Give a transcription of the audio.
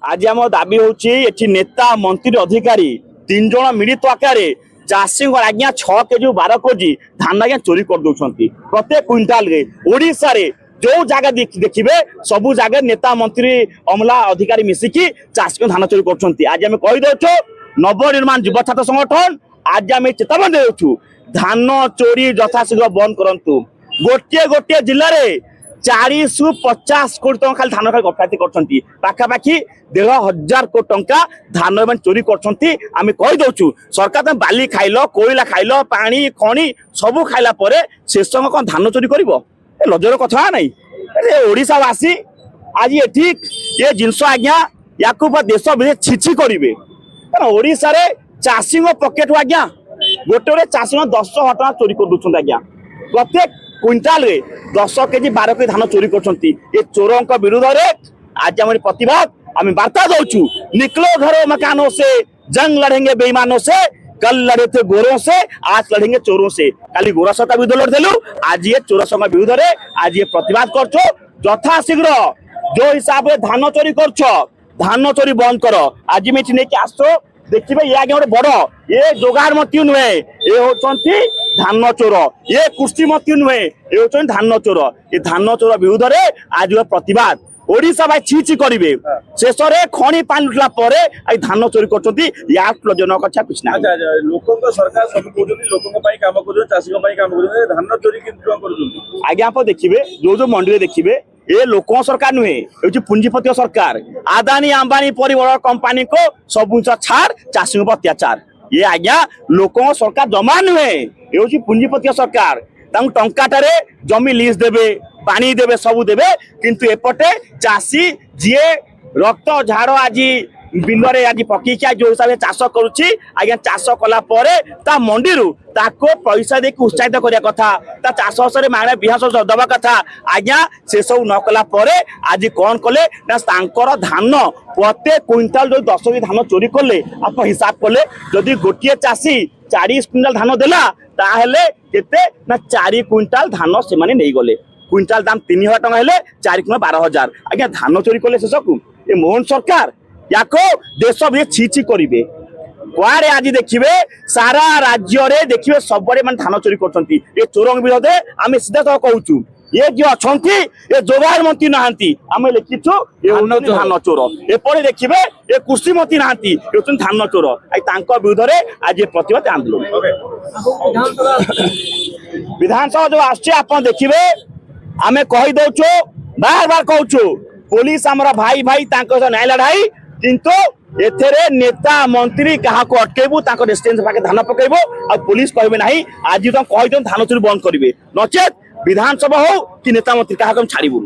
आज आम दाबी होची नेता मंत्री अधिकारी 3 जन मिलित आकार चाषी आज्ञा 6 केजी 12 केजी धान आज्ञा चोरी कर दौरान प्रत्येक क्विंटाल ओडिशा रे जो जगह देखिए सबू जगह नेता मंत्री अमला अधिकारी मिसिकी चाषी धान चोरी कर आज आम कहीदे नवनिर्माण युवा छात्र संगठन आज आम चेतावनी देचु धान चोरी यथाशीघ्र बंद करंतु गोटे गोटे जिले में 450 कोटी टंका खाली धान खाली गफायती करछंती पाखापाखि 1,500 कोटी टंका धान चोरी करछंती आमे कहि दउछु सरकार त बाली खाइलो कोयला खाइलो पानी खणी सब खाइला परे शेष कोन धान चोरी करिवो ए लजर कथा नै ए ओडिसा वासी आज एठी ये जिंस आज्ञा याकु देश विदेश छिछि करिवे कारण ओडिसा रे चाषी पॉकेट आज्ञा गोटे चाषी 10,000 टका चोरी कर दुछन आज्ञा प्रत्येक क्विंटाल रे 10 केजी 12 केजी धान चोरी करछंती ये चोरों विरुद्ध रे आज हमारे प्रतिवाद आम वार्ता दउछु निकलो घरों मकानों से जंग लड़ेंगे बेईमानों से कल लड़े थे गोरों से आज लड़ेंगे चोरों से काली गोरा सरकार विरुद्ध लड़देलु आज ये चोर संघ विरुद्ध रे आज ये प्रतिवाद करछो यथाशीघ्र जो हिसाब से धान चोरी करछो धान चोरी बंद करो आज में नहीं कि आसो देखिए ये आगे बड़ ये जोगार मती नुहे ये होती धान चोर ये कुर्सी मती नुहे ये होती धान चोर ये धान चोर विरुद्ध रे आज प्रतिवाद ओडिशा भाई छी करेंगे शेष में खणी पानी उठला धान चोरी करजनक अच्छा कुछ ना लोक सरकार सब काम कर चाषी काम कर धान चोरी आज्ञा आप देखिए जो जो मंडी देखिए ये लोक सरकार नुहे ये पुंजीपति सरकार आदानी अंबानी परि बड़ कंपानी को सब छाड़ चाषी अत्याचार ये आज्ञा लोक सरकार जमा नुहे ये पुंजीपति सरकार टंकाटे जमी लीज देवे पानी देवे सब देवे किंतु एपटे चाषी जी रक्त झाड़ आज बिलरे आज पकई जो हिसाब से चाष करुच्ची आज्ञा चाष कला ता मंडी पैसा दे उत्साहित करने कथा चाष मागणा बिहास दबा कथा आज्ञा से सब न कला आज कौन कले धान प्रत्येक क्विंटाल जो 10 केजी धान चोरी कले आप हिसाब कले जदि गोटे चाषी 40 क्विंटाल धान देला ताहेले केते ना 4 क्विंटाल धान से माने नहीं गले क्विंटाल दाम 3,000 टका हेले 4 क्विंटाल 12,000 आज्ञा धान चोरी कले शेष को ये मोहन सरकार याको देश भी छी करेंगे कुआड़े आज देखिए सारा राज्य रे देखिए सब मान धान चोरी करछंती ये चोरों विरोध आम सीधा सह कहूँ ये जो अच्छा ये जोगार मंत्री नहांती आम लिखिछु धान चोर एपटे देखिए ये कृषि मंत्री नहांती ये धान चोर विरुद्ध रे आज ये प्रतिवाद आंदोलन विधानसभा जो आप देखिए आम कही दौचु बार बार कहूँ पुलिस आमर भाई भाई न्याय लड़ाई किंतु एथेरे नेता मंत्री क्या अटकेबू रेसिडेंस पाखे धान पकेबो आ पुलिस कहबे नहीं आज तो कही धान चोरी बंद करेंगे नचेत विधानसभा हो कि नेता मंत्री क्या छाड़बू।